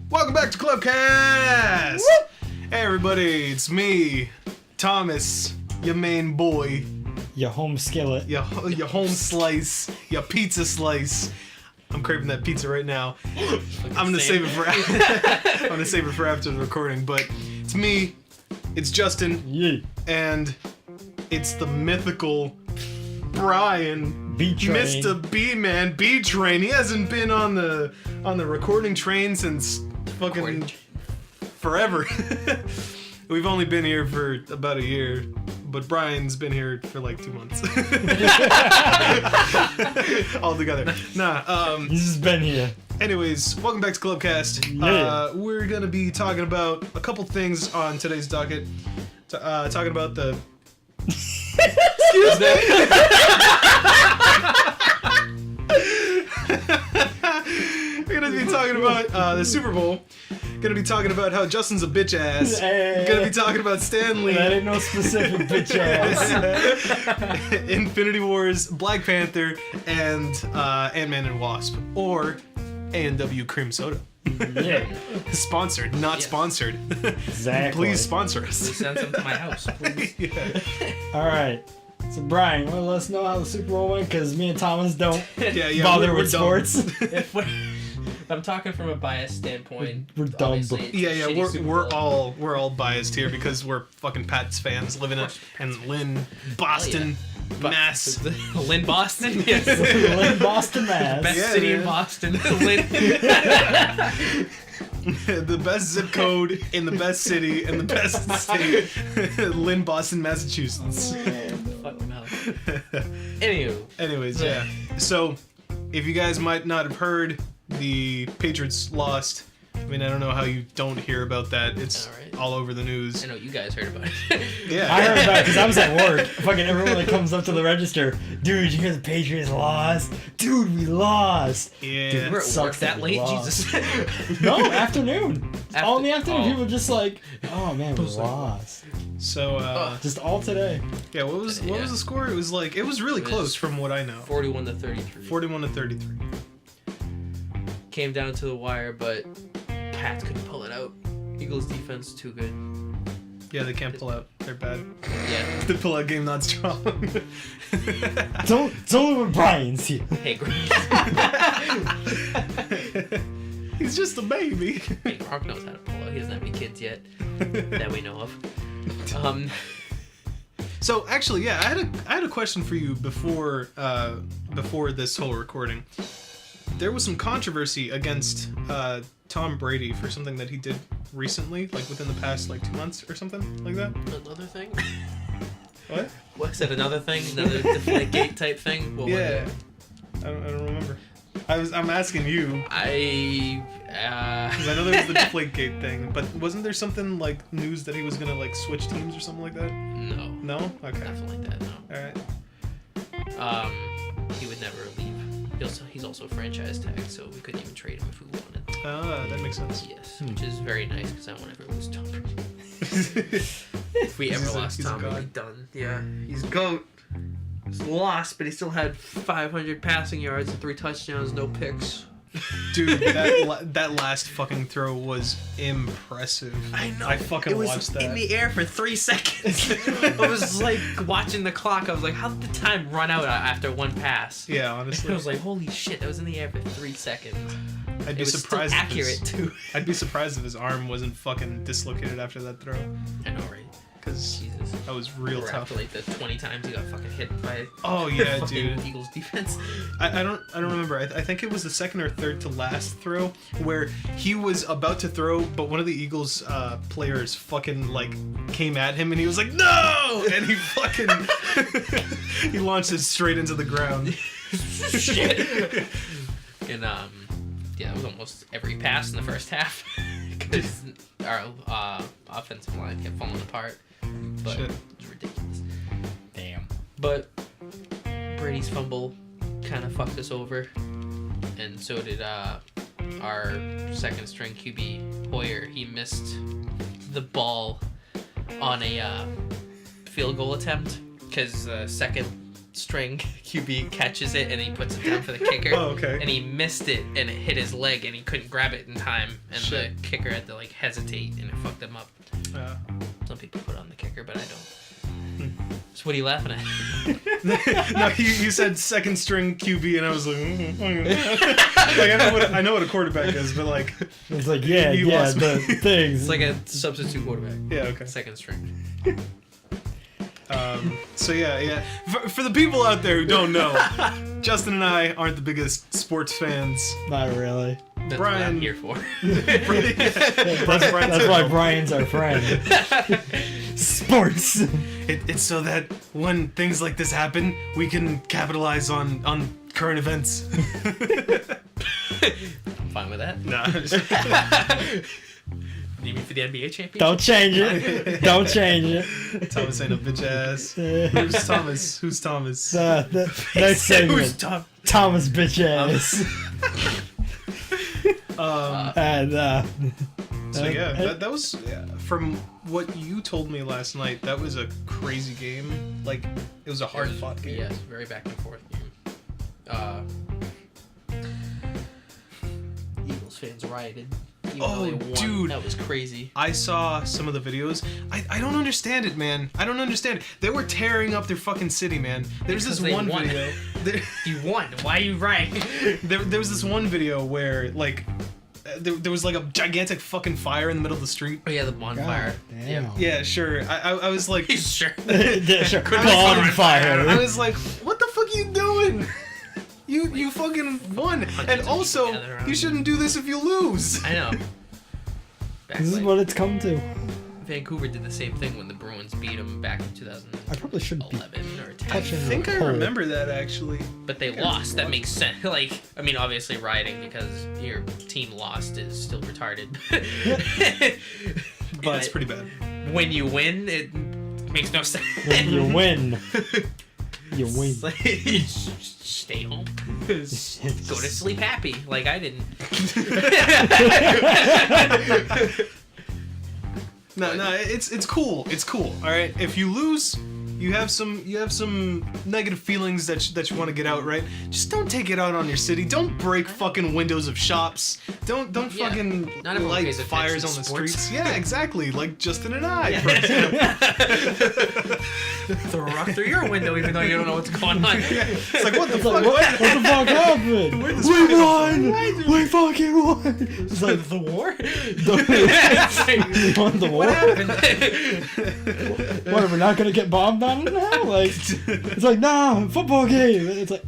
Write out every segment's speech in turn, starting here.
Welcome back to ClubCast! Woo! Hey everybody, it's me, Thomas, your main boy. Your home skillet. Your home slice. Your pizza slice. I'm craving that pizza right now. I'm gonna save it for after the recording, but it's me, it's Justin, and it's the mythical Brian, B-Train. Mr. B-Man, B-Train. He hasn't been on the recording train since fucking forever. We've only been here for about a year, but Brian's been here for like 2 months. All together. He's just been here. Anyways, welcome back to ClubCast. Yeah. We're gonna be talking about a couple things on today's docket. Talking about the... Excuse me? We're gonna be talking about the Superbowl. Gonna be talking about how Justin's a bitch ass. Hey. Gonna be talking about Stan Lee. That ain't no specific bitch ass. Infinity Wars, Black Panther, and Antman Wasp, or A&W Cream Soda. Yeah. Sponsored, not sponsored. Exactly. Please sponsor us. Please send some to my house, please. Yeah. All right. So Brian, you want to let us know how the Super Bowl went? Because me and Thomas don't bother we're with dumb. sports. If I'm talking from a biased standpoint. We're dumb, obviously, but- it's a Yeah, shitty Super Bowl. we're all biased here because we're fucking Pats fans living in Lynn, Boston, Mass. Lynn, Boston? Yes. Lynn, Boston, Mass. Best Yeah, city man. in Boston. Lynn. The best zip code in the best city in the best state. Lynn, Boston, Massachusetts. Fuck no. Anywho. Anyways, yeah. So, if you guys might not have heard, the Patriots lost. I mean, I don't know how you don't hear about that. It's all over the news. I know you guys heard about it. Yeah. I heard about it because I was at work. Fucking everyone that comes up to the register. Dude, you hear the Patriots lost? Dude, we lost. Yeah. Dude, We're at sucks work that that we late? lost. Jesus. No, afternoon. All in the afternoon. Oh. People were just like, oh man, we lost. So, Just all today. yeah, what was the score? It was really close from what I know. 41 to 33. 41 to 33. Came down to the wire, but Pats couldn't pull it out. Eagles defense too good. Yeah, they can't pull out. They're bad. Yeah. The pull-out game not strong. Don't when Brian's here. Hey, He's just a baby. Hey, Gronk knows how to pull out. He doesn't have any kids yet that we know of. So actually, yeah, I had a question for you before this whole recording. There was some controversy against Tom Brady for something that he did recently, like within the past 2 months or something like that. Another thing? What? What, said another thing? Another Deflategate type thing? What was Yeah, it? I don't remember. I'm asking you because I I know there was the Deflategate thing, but wasn't there something like news that he was gonna switch teams or something like that? no. No. Okay. Nothing like that, no. All right. He would never leave. He's also franchise tagged, so we couldn't even trade him if we wanted. That makes sense. Yes, which is very nice because I won't ever lose Tom Brady. If we ever He's lost a Tom, we'd be god. done. Yeah, he's GOAT. He's lost, but he still had 500 passing yards and 3 touchdowns, no picks. Dude, that last fucking throw was impressive. I know. I fucking it was watched that. in the air for 3 seconds. I was like watching the clock. I was like, how did the time run out after one pass? Yeah, honestly. I was like, holy shit, that was in the air for 3 seconds. I'd be It was surprised. still accurate too. I'd be surprised if his arm wasn't fucking dislocated after that throw, I know, right? because Jesus. that was real Or tough. after the 20 times he got fucking hit by Oh yeah, fucking dude. Eagles defense. I don't remember. I think it was the second or third to last throw where he was about to throw, but one of the Eagles players fucking came at him and he was like, no, and he fucking he launched it straight into the ground. Shit. And yeah, that was almost every pass in the first half because our offensive line kept falling apart. But Shit. it was ridiculous. Damn. But Brady's fumble kind of fucked us over, and so did our second string QB Hoyer. He missed the ball on a field goal attempt because second string QB catches it and he puts it down for the kicker. Oh, okay. And he missed it and it hit his leg and he couldn't grab it in time and Shit. the kicker had to like hesitate and it fucked him up. Yeah. Some people put on the kicker, but I don't. So what are you laughing at? No, you said second string QB, and I was like, like I know what a quarterback is, but like, It's like, You yeah, lost me. the things. It's like a substitute quarterback. yeah, okay. Second string. So yeah. For the people out there who don't know, Justin and I aren't the biggest sports fans. Not really. That's Brian- what I'm here for. That's That's why Brian's our friend. Sports. It's so that when things like this happen, we can capitalize on current events. I'm fine with that. Nah. Need me for the NBA championship? Don't change it. Don't change it. Thomas ain't a bitch ass. Who's Thomas? Next segment. Who's top? Thomas bitch ass. And So yeah, that was from what you told me last night. That was a crazy game. Like it was a hard fought game. Yes, very back and forth game. Eagles fans rioted. even though they won. Dude. That was crazy. I saw some of the videos. I don't understand it, man. I don't understand it. They were tearing up their fucking city, man. There's Because this they one won. video. You won. Why are you rioting? There was this one video where like there was like a gigantic fucking fire in the middle of the street. Oh yeah, the bonfire. God Yeah. damn. Yeah, sure. I was like, Sure. Yeah, sure. I Bonfire. was like, what the fuck are you doing? You fucking won. And also, together around you shouldn't do this if you lose. I know. Back This is when what it's come to. Vancouver did the same thing when the Bruins beat them back in 2011 I probably shouldn't be or 10. I touching think I the pole. remember that actually. But they lost. That makes sense. Like, I mean, obviously rioting because your team lost is still retarded. But it's pretty bad. When you win, it makes no sense. When you win, you win. It's like, stay home. Go to sleep happy, like I didn't. No, it's cool. It's cool. All right. If you lose, you have some negative feelings that you want to get out, right? Just don't take it out on your city. Don't break fucking windows of shops. Don't Yeah. fucking Not everyone light pays attention fires to on the sports. streets. Yeah, exactly. Like Justin and I, for Yeah. example. Throw a rock through your window, even though you don't know what's going on. It's like what the It's fuck? like, what the fuck happened? Where'd this We fucking- won! We fucking won! It's like, The war? we won the war? What happened? What, are we not gonna get bombed on now? Like, it's like, nah, football game. It's like,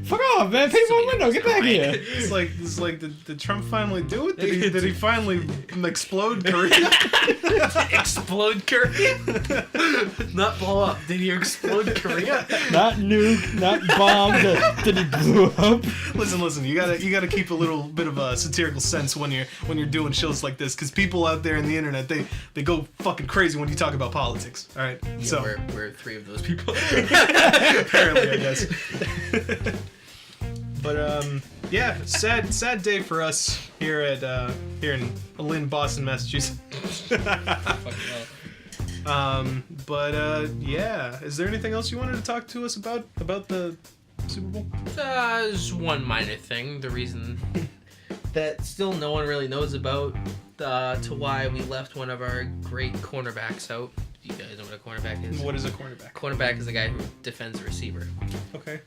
fuck off, man. Paint my window. Get back here. It's like did Trump finally do it? Did he finally explode Korea? Explode Korea? Not blow up. Did you explode Korea? Not nuke, not bomb. Did he blew up? Listen. You gotta keep a little bit of a satirical sense when you're doing shows like this, because people out there in the internet they go fucking crazy when you talk about politics. All right, Yeah, so we're three of those people. apparently, I guess. But yeah, sad day for us here in Lynn, Boston, Massachusetts. Yeah, is there anything else you wanted to talk to us about the Super Bowl? There's one minor thing. The reason that still no one really knows about to why we left one of our great cornerbacks out. You guys know what a cornerback is? What is a cornerback? Cornerback is the guy who defends the receiver. Okay.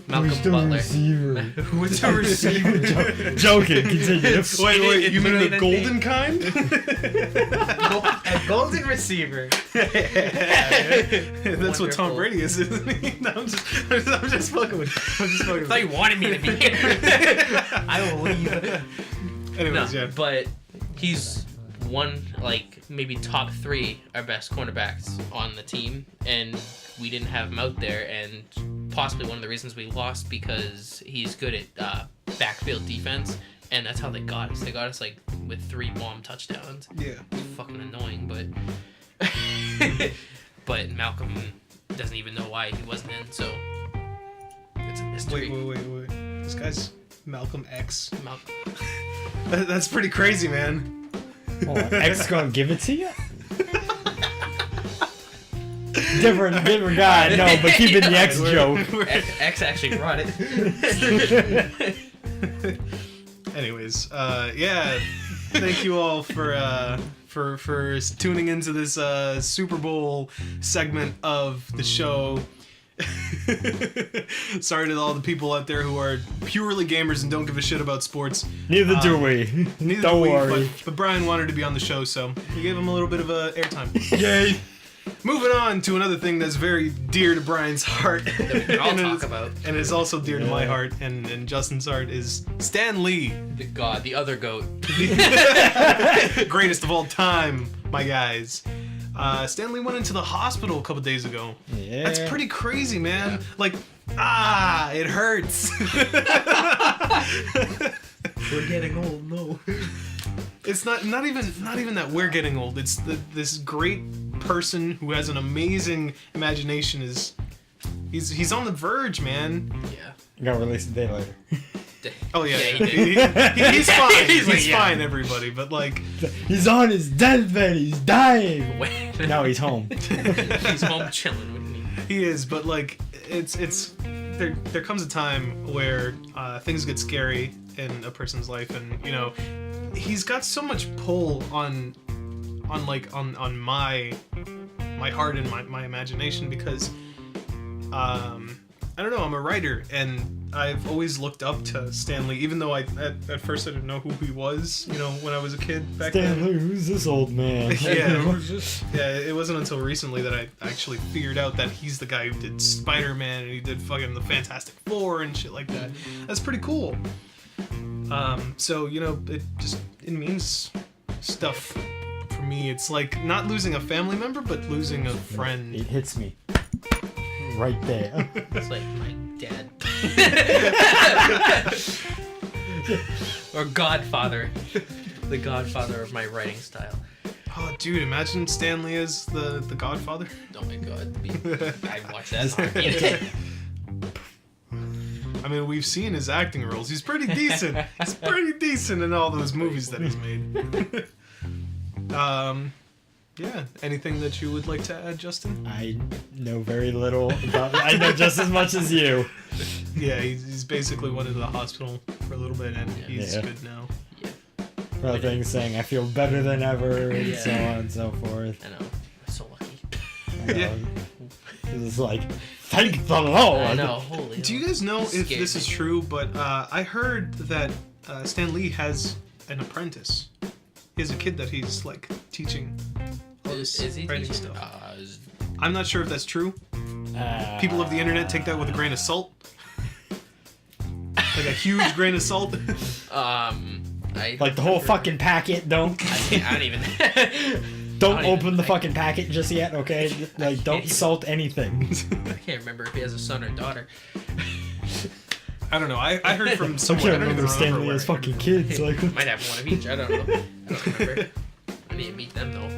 Malcolm Who's the Butler. receiver? Who's the receiver? Joking. Continue. Wait, you mean the It's golden kind? A golden receiver. That's what Tom Wonderful. Brady is, isn't he? No, I'm just fucking with you. I'm just fucking I with thought you wanted me to be here. I will leave. you. Anyways, yeah. But he's one, like, maybe top 3 our best cornerbacks on the team, and we didn't have him out there, and possibly one of the reasons we lost because he's good at backfield defense, and that's how they got us. They got us, like, with 3 bomb touchdowns. Yeah. Fucking annoying, but but Malcolm doesn't even know why he wasn't in, so it's a mystery. Wait. This guy's Malcolm X. Malcolm. That's pretty crazy, man. Oh, X gonna give it to you? Different guy, no, but keeping the X joke. X actually brought it. Anyways, yeah, thank you all for tuning into this Super Bowl segment of the show. Sorry to all the people out there who are purely gamers and don't give a shit about sports. Neither do we. Neither Don't do we, worry. but Brian wanted to be on the show, so we gave him a little bit of airtime. Yay. Moving on to another thing that's very dear to Brian's heart, That we can all and talk about. and is also dear to my heart and Justin's heart, is Stan Lee, The other goat. greatest of all time, my guys. Stan Lee went into the hospital a couple days ago. Yeah. That's pretty crazy, man. Like, it hurts. We're getting old, no. It's not even that we're getting old. It's this great person who has an amazing imagination he's on the verge, man. Yeah. Got released a day later. Oh yeah, Yeah, he did. he's fine. He's like, He's yeah. fine, everybody. But like, He's on his deathbed. He's dying. Wait. Now he's home. He's home chilling with me. he is. But like, it's there comes a time where things get scary in a person's life, and you know, he's got so much pull on my heart and my imagination because I don't know, I'm a writer and I've always looked up to Stan Lee, even though at first I didn't know who he was, you know, when I was a kid back then. Stanley, who's this old man? Yeah, it wasn't until recently that I actually figured out that he's the guy who did Spider-Man and he did fucking the Fantastic Four and shit like that. That's pretty cool. So, you know, it means stuff for me. It's like not losing a family member, but losing a friend. It hits me right there. It's like my dad. Or Godfather. The Godfather of my writing style. Oh, dude, imagine Stan Lee as the Godfather. Oh my god. I watched that song. I mean, we've seen his acting roles. He's pretty decent. He's pretty decent in all those movies that he's made. Yeah. Anything that you would like to add, Justin? I know very little about I know just as much as you. Yeah, he's basically went into the hospital for a little bit, and he's Yeah. good now. Other things saying I feel better than ever, and so on and so forth. I know. I'm so lucky. Yeah. It's like, thank the Lord. I know. Holy Do you guys know if Scared this me. is true? But I heard that Stan Lee has an apprentice. He has a kid that he's like teaching. All this Is he writing teaching? stuff. I'm not sure if that's true. People of the internet take that with a grain of salt. Like a huge grain of salt. Like the whole fucking packet, don't I don't even. don't I don't open even the think- fucking packet just yet, okay? Like don't salt anything. I can't remember if he has a son or daughter. I don't know. I heard from I someone. can't I don't remember even Stanley where as I heard fucking kids. Like, Might have one of each. I don't know. I don't remember. I need to meet them though.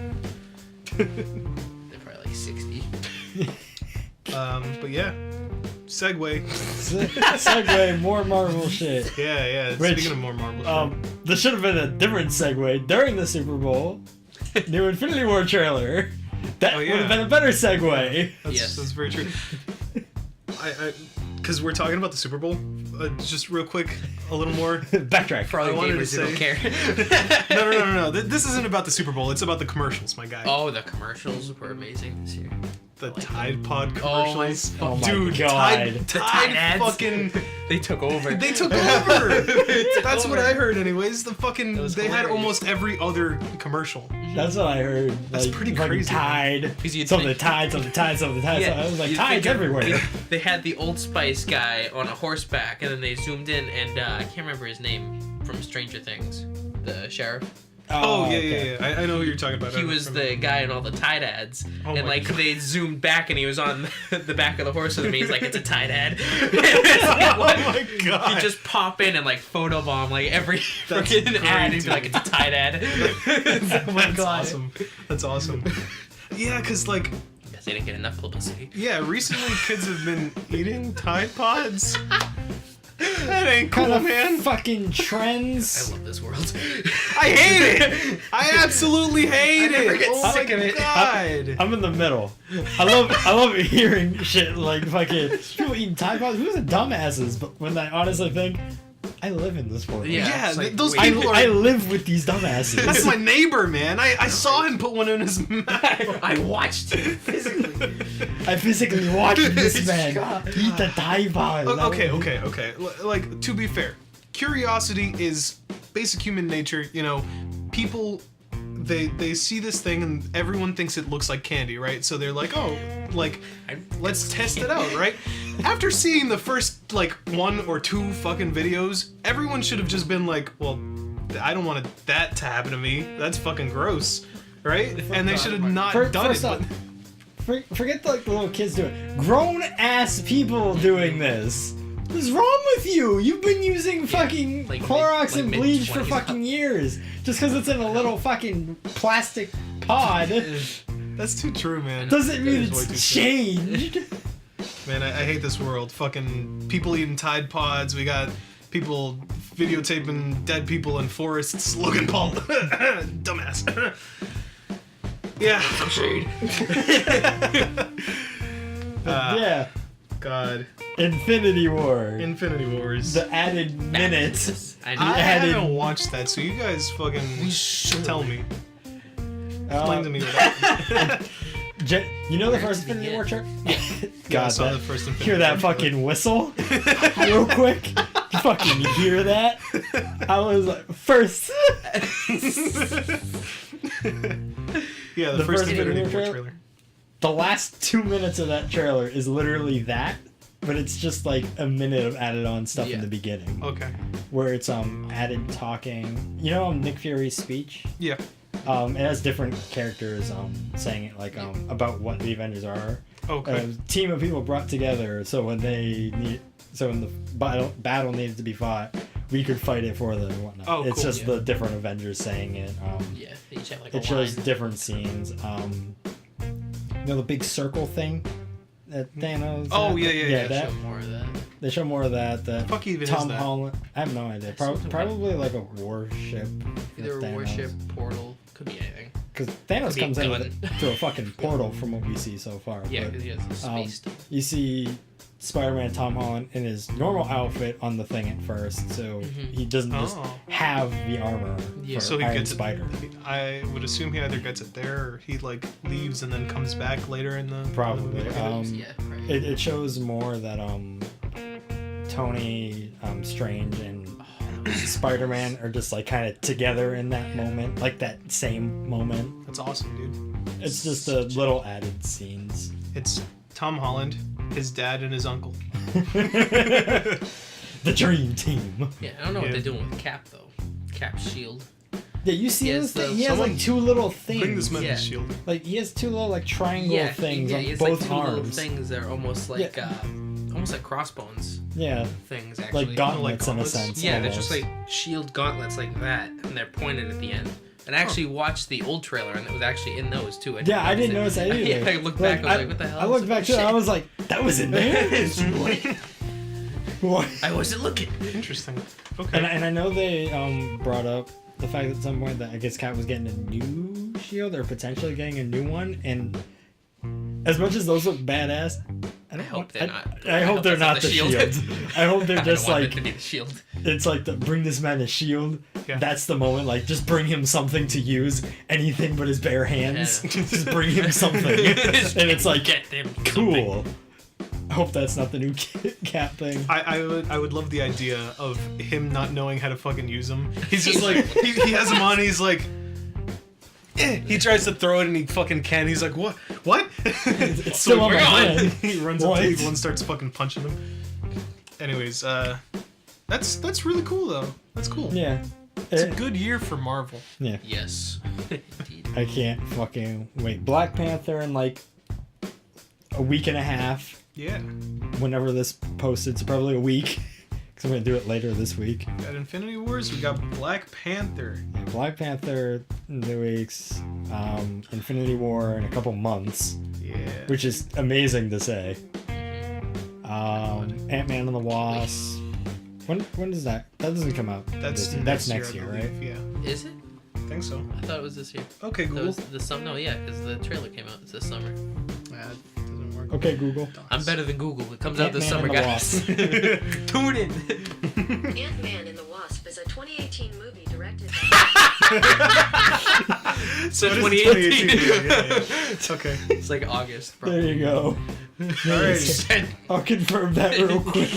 They're probably like 60. But yeah. Segue. segue, more Marvel shit. Yeah. Which, Speaking of more Marvel shit. There should have been a different segue during the Super Bowl. New Infinity War trailer. That Oh, would yeah. have been a better segue. Yes. That's very true. Because we're talking about the Super Bowl. Just real quick, a little more. Backtrack. For all the I wanted gamers to who don't say- care. No. This isn't about the Super Bowl. It's about the commercials, my guy. Oh, the commercials were amazing this year. The like Tide Pod Oh my commercials. Oh my Dude, God. Tide The Tide ads. fucking. They took over. They took over. That's what over. I heard, anyways. The fucking. That was They had hilarious. almost every other commercial. That's what I heard. That's like, pretty fucking crazy, Tide. Because you'd Some of the think- Tide, some of the Tide, some of the Tide. I was like, you'd Tide's think everywhere. They had the Old Spice guy on a horseback, and then they zoomed in, and I can't remember his name from Stranger Things, the sheriff. Oh, yeah, okay. yeah. I know who you're talking about. I He don't was remember. the guy in all the Tide ads, Oh and my like God. they zoomed back, and he was on the back of the horse with me. He's like, "It's a Tide ad." It's like, what? Oh my God. He'd just pop in and like photobomb like every That's freaking great, ad, and be like, dude. "It's a Tide ad." Oh my That's God. awesome. That's awesome. Yeah, because like. Yes, they didn't get enough publicity. Yeah, recently kids have been eating Tide Pods. That ain't cool, kind of man. fucking I trends. love this world. I hate it. I absolutely hate never it. get Oh sick my of it. God. I'm in the middle. I love hearing shit like fucking people eating Tide Pods. Who's the dumbasses? But when I honestly think, I live in this world. Yeah, it's like, those wait, people are. I live with these dumbasses. That's my neighbor, man. I saw him put one in his mouth. I watched it physically. I physically watched this man God. eat the Tide Pod. Okay. Like, to be fair, curiosity is basic human nature. You know, people, they see this thing and everyone thinks it looks like candy, right? So they're like, oh, like, let's test it out, right? After seeing the first, like, 1 or 2 fucking videos, everyone should have just been like, well, I don't want that to happen to me. That's fucking gross, right? And they should have not done it. First off, forget like the little kids doing it. Grown ass people doing this. What's wrong with you? You've been using fucking like Clorox mid- and like bleach for mid-20s. fucking years. Just because it's in a little fucking plastic pod That's too true, man. doesn't mean is way too it's true. changed. Man, I hate this world. Fucking people eating Tide Pods. We got people videotaping dead people in forests. Logan Paul. Dumbass. Yeah. Shade. Yeah. God. Infinity War. Infinity Wars. The added minutes. I I added- haven't watched that, so you guys fucking tell me. Explain to me what happened. You know the Where first did we Infinity War get? trip? Yeah, I God, saw that, the first Infinity hear that War. fucking whistle real quick? You fucking hear that? I was like, first. Yeah, the The first first Infinity Infinity War War trailer. The last 2 minutes of that trailer is literally that, but it's just like a minute of added on stuff in Yeah. the beginning. Okay. Where it's added talking. You know Nick Fury's speech? Yeah. It has different characters saying it like about what the Avengers are. Okay. A team of people brought together so when the battle needed to be fought, we could fight it for them and whatnot. Oh, it's cool. just Yeah. the different Avengers saying it. Yeah, they each have like It a shows line. different scenes. You know the big circle thing that Thanos. Oh, yeah. That, Show more of that. they show more of that. Fuck even Tom is that? Holland. I have no idea. Probably like a warship. Either with a Thanos. warship, portal, could be anything. Because Thanos Could be comes a in gun. through a fucking portal from what we see so far. Yeah, but, because he has the space stuff. you see Spider-Man Tom Holland in his normal outfit on the thing at first, so he doesn't just Oh. have the armor Yeah. for So he Iron gets Spider. I would assume he either gets it there or he like leaves and then comes back later in the Probably. Yeah, right. It shows more that Tony, Strange, and Spider-Man are just like kind of together in that moment, like that same moment. That's awesome, dude. It's just the little added scenes. It's Tom Holland, his dad, and his uncle. The dream team. Yeah, I don't know what Yeah. they're doing with Cap though. Cap's shield. Yeah, you see He this has thing? He has someone like 2 little things. Bring this man Yeah. his shield. Like he has 2 little like triangle things yeah, on it's both like two little arms. things that are almost like almost like crossbones Yeah, things actually. like gauntlets in a gauntlets? sense. Yeah, they're almost. just like shield gauntlets like that, and they're pointed at the end. And I actually watched the old trailer, and it was actually in those too. Yeah, I didn't notice that either. Yeah, I looked back, I was like, what the hell? I looked back too, and I was like, that was in there? What? I wasn't looking. Interesting. Okay. And I know they brought up the fact at some point that I guess Cap was getting a new shield or potentially getting a new one, and as much as those look badass, I hope they're not. I hope they're not that's the not the shield. shield. I hope they're I just don't want like it to be the shield. it's like bring this man a shield. Yeah. That's the moment. Like just bring him something to use. Anything but his bare hands. Yeah. Just bring him something. And it's like Get them cool. I hope that's not the new Cap thing. I would love the idea of him not knowing how to fucking use them. He's just like he has them on. He's like, he tries to throw it and he fucking can't. He's like, what? What? It's still on my hand. He runs up to What? people and starts fucking punching them. Anyways, that's really cool though. That's cool. Yeah. It's a good year for Marvel. Yeah. Yes. Indeed. I can't fucking wait. Black Panther in like a week and a half. Yeah. Whenever this posted, so probably a week. Because I'm going to do it later this week. We got Infinity Wars. We got Black Panther. Yeah, Black Panther in 2 weeks. Infinity War in a couple months. Yeah. Which is amazing to say. Antman and the Wasp. When does that? That doesn't come out. That's next year, I right? believe. Yeah, Is it? I think so. I thought it was this year. Okay, That Google. was the summer. No, yeah, because the trailer came out. It's this summer. That doesn't work. Okay, Google. I'm better than Google. It comes out this summer, Ant-Man and guys. the Tune in. Ant-Man and the Wasp is a 2018 movie directed by... So What is 2018. 2018? Yeah. Okay. It's like August. There you go. Alright. I'll confirm that real quick.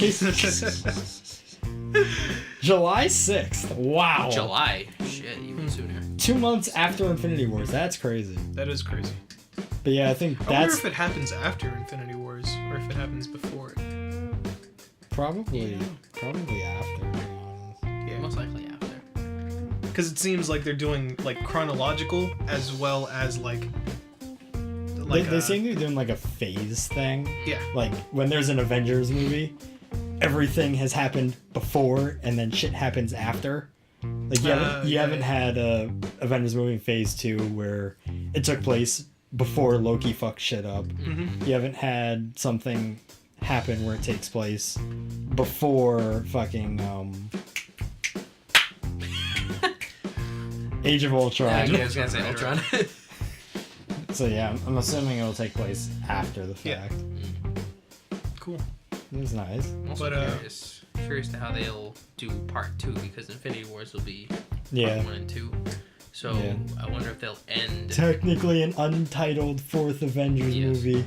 July 6th. Wow. July. Shit, even sooner. 2 months after Infinity Wars. That's crazy. That is crazy. But yeah, I think I wonder that's if it happens after Infinity Wars or if it happens before it. probably after, to be honest. Yeah. Most likely after. Because it seems like they're doing like chronological as well as like They seem to be doing like a phase thing. yeah. Like when there's an Avengers movie, everything has happened before and then shit happens after. Like you haven't had a Avengers movie in phase 2 where it took place before Loki fucked shit up. Mm-hmm. You haven't had something happen where it takes place before fucking Age of Ultron. I was gonna say Ultron. So yeah, I'm assuming it'll take place after the Yeah. fact. Cool. It's nice. I'm also But, curious to how they'll do part 2 because Infinity Wars will be Yeah. part 1 and 2. So Yeah. I wonder if they'll end Technically an untitled fourth Avengers Yes. movie.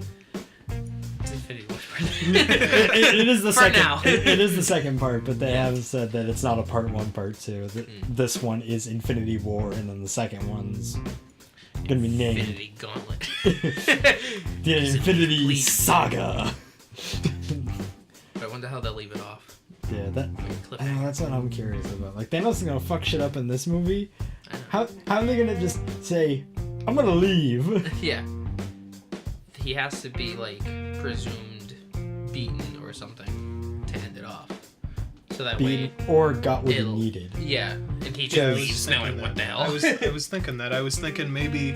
Infinity Wars. It is the For second. now. It is the second part, but they have said that it's not a part 1, part 2. This one is Infinity War, and then the second one's gonna be named Infinity Gauntlet. the Infinity Complete. Saga. But I wonder how they'll leave it off. Yeah, that. Like I know, cliffhanger. that's what I'm curious about. Like Thanos is gonna fuck shit up in this movie. I know. How are they gonna just say, "I'm gonna leave"? Yeah. He has to be like presumed beaten or something to end it off. So that way or got what he it'll- needed. yeah, and he Yeah, just I was leaves thinking knowing that. what the hell. I was thinking that. I was thinking maybe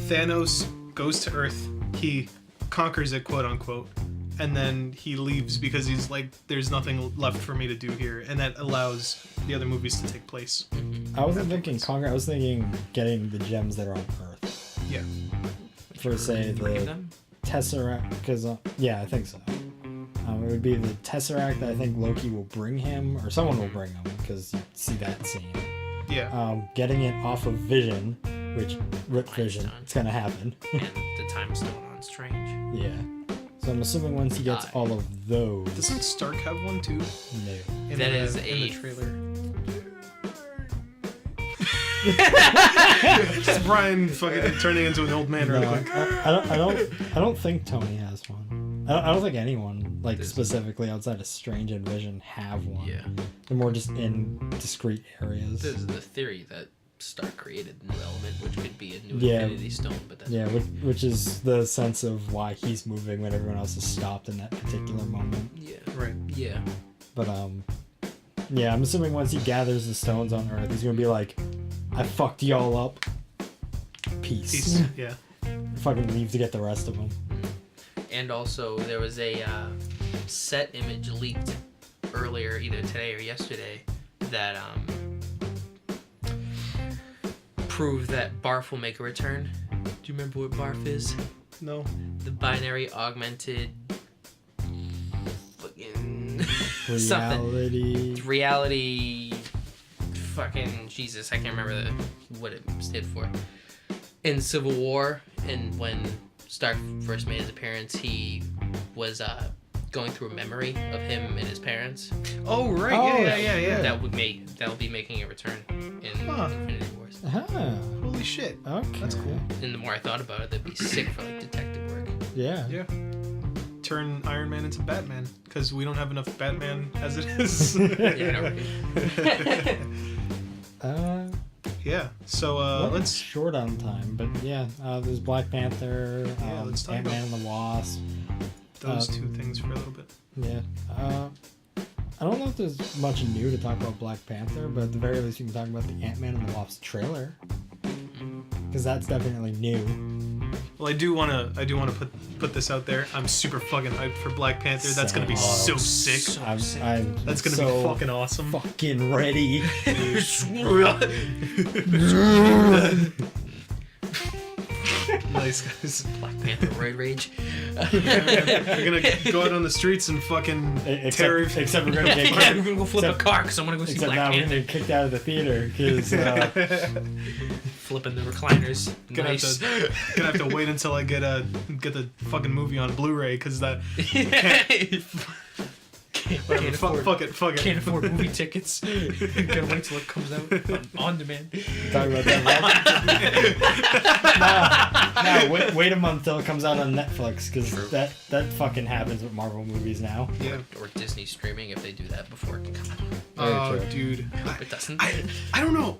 Thanos goes to Earth, he conquers it, quote unquote, and then he leaves because he's like, there's nothing left for me to do here, and that allows the other movies to take place. I wasn't thinking conquer. I was thinking getting the gems that are on Earth. Yeah. For say Three of the them? Tesseract, because yeah, I think so. It would be the Tesseract that I think Loki will bring him, or someone will bring him, because you see that scene. Yeah. Getting it off of Vision, which rip Vision, Stone. it's gonna happen. And the time stone on Strange. Yeah. So I'm assuming once he gets Die. all of those, Doesn't Stark have one too? no. In That the, is in the a- trailer. Just Brian fucking turning into an old man No, really quick. I don't think Tony has one. I don't think anyone, like This- specifically outside of Strange and Vision, have one. Yeah. They're more just in discrete areas. There's the theory that Stark created a new element, which could be a new Yeah. Infinity Stone, but that's Yeah, which is the sense of why he's moving when everyone else is stopped in that particular moment. yeah, Right. yeah. But yeah, I'm assuming once he gathers the stones on Earth, he's gonna be like, "I fucked y'all up. Peace." Peace. Yeah. Fucking leave to get the rest of them. And also, there was a set image leaked earlier, either today or yesterday, that proved that Barf will make a return. Do you remember what Barf is? No. The binary augmented fucking something. Reality. Fucking Jesus, I can't remember what it stood for. In Civil War, and when Stark first made his appearance, he was going through a memory of him and his parents. Oh right. Oh, Yeah. That will be making a return in Huh. Infinity Wars. Ah, Holy shit. okay. That's cool. And the more I thought about it, that'd be sick for like detective work. Yeah. Yeah. Turn Iron Man into Batman because we don't have enough Batman as it is. Yeah, Yeah. So well, let's. short on time, but yeah, there's Black Panther, Yeah, let's talk Ant-Man and the Wasp. Those two things for a little bit. Yeah. I don't know if there's much new to talk about Black Panther, but at the very least, you can talk about the Ant-Man and the Wasp trailer, because that's definitely new. Well, I do wanna put this out there. I'm super fucking hyped for Black Panther. That's gonna be so sick. That's gonna be fucking awesome. Fucking ready. Nice guys. Black Panther roid rage. We're gonna go out on the streets and fucking tear. Except we're gonna get Yeah, we're gonna go flip a car because I want to go see Except Black now we're Panther. gonna get kicked out of the theater because Flipping the recliners. Gonna Nice. have to wait until I get the fucking movie on Blu-ray because that. Whatever, fuck it. Can't afford movie tickets. Gotta wait till it comes out on demand. talk about that. Wait a month till it comes out on Netflix because that fucking happens with Marvel movies now. Yeah. Or Disney streaming if they do that before it can come out. Oh, true. dude. Hope it doesn't. I don't know.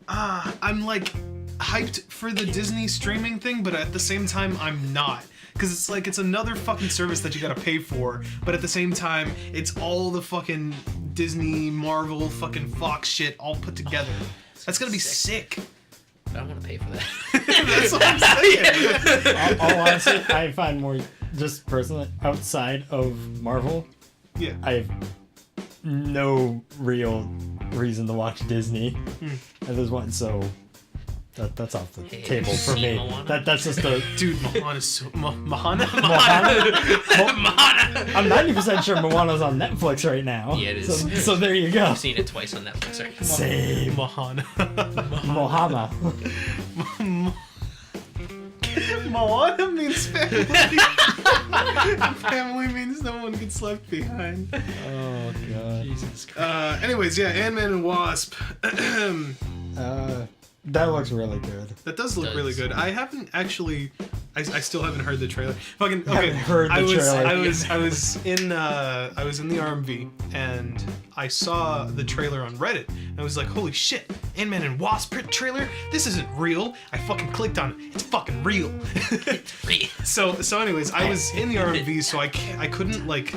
I'm like hyped for the Disney streaming thing, but at the same time, I'm not. Because it's like, it's another fucking service that you gotta pay for, but at the same time, it's all the fucking Disney, Marvel, fucking Fox shit all put together. That's gonna be sick. I don't want to pay for that. That's what I'm saying. All honesty, I find more just personally outside of Marvel, Yeah. I have no real reason to watch Disney. And there's one, so that's off the Hey, table have you for seen me. Moana? That's just the Dude, Mohana's so... Mohana? I'm 90% sure Moana's on Netflix right now. Yeah, it is. So there you go. I've seen it twice on Netflix. Right? Same. Mohana. Mohana. Moana means family. Family means no one gets left behind. Oh god. Jesus Christ. Anyways, yeah, Antman and Wasp. That looks really good. That does look Does. really good. I haven't actually. I still haven't heard the trailer. Fucking okay. Haven't heard the I was trailer. I was in the RMV and I saw the trailer on Reddit. And I was like, holy shit, Ant-Man and Wasp trailer? This isn't real. I fucking clicked on it. It's fucking real. So anyways, I was in the RMV, so I couldn't like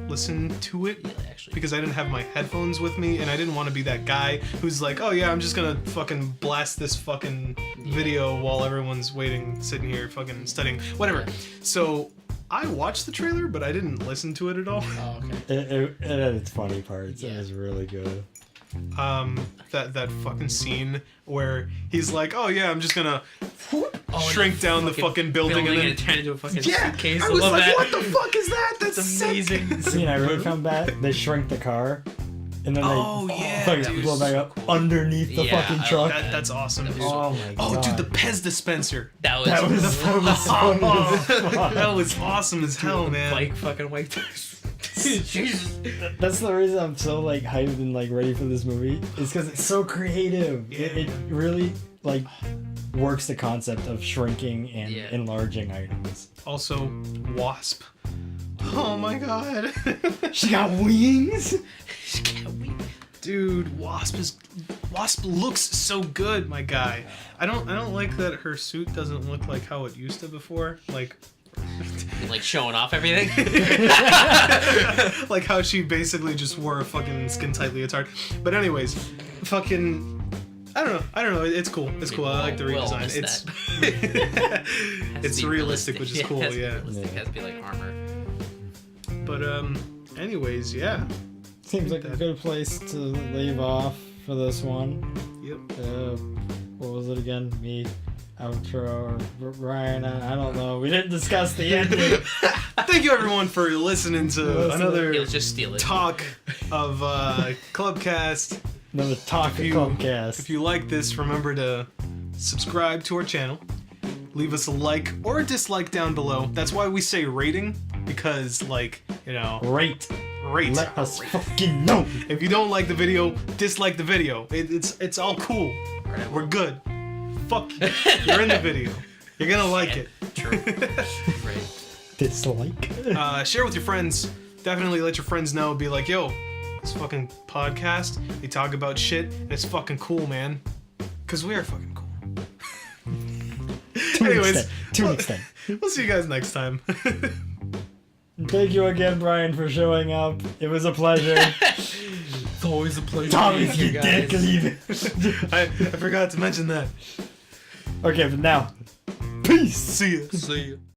listen to it Actually. because I didn't have my headphones with me and I didn't want to be that guy who's like, oh yeah, I'm just gonna fucking blast this fucking video while everyone's waiting, sitting here fucking studying, whatever. So I watched the trailer, but I didn't listen to it at all. Oh, okay. It had its funny parts. Yeah. It was really good. That fucking scene where he's like, oh yeah, I'm just gonna shrink and down the fucking building and then turn it into a fucking yeah, suitcase. I I was love like, that. what the fuck is that? That's It's sick. amazing. The scene I really found bad, they shrink the car, and then Oh, they yeah, fucking dude. blow back up underneath the Yeah, fucking I truck. love That's awesome. That was Oh my god. Oh, dude, the Pez dispenser. That was that was funny as fuck. That was awesome as hell, man. Bike fucking wiped. Jesus. That's the reason I'm so like hyped and like ready for this movie. Is because it's so creative. It really like works the concept of shrinking and Yeah. enlarging items. Also, Wasp. Oh my god. She got wings. Dude, Wasp looks so good, my guy. I don't like that her suit doesn't look like how it used to before. Like Like showing off everything. like how she basically just wore a fucking skin tight leotard. But anyways, fucking I don't know. It's cool. It's cool. I like the We'll redesign. miss It's that. Has to it's be realistic, which is Yeah, cool, it has to be yeah. realistic. It has to be like armor. but anyways, yeah. Seems like a good place to leave off for this one. Yep. What was it again? Me, outro, or Ryan? I don't know. We didn't discuss the ending. Thank you everyone for listening to another He'll just steal it. talk of ClubCast. Another talk of ClubCast. If you like this, remember to subscribe to our channel. Leave us a like or a dislike down below. That's why we say rating, because like, you know, Rate. rate. Let us fucking know. If you don't like the video, dislike the video. It's all cool. We're good. Fuck you. You're in the video. You're gonna like it. True. Right. Dislike. Share with your friends. Definitely let your friends know. Be like, yo, this fucking podcast, they talk about shit, and it's fucking cool, man. Because we are fucking cool. Anyways, To an extent. we'll see you guys next time. Thank you again, Brian, for showing up. It was a pleasure. It's always a pleasure. Thomas, you dick, leave it. I forgot to mention that. Okay, but now, Peace. See ya. See ya.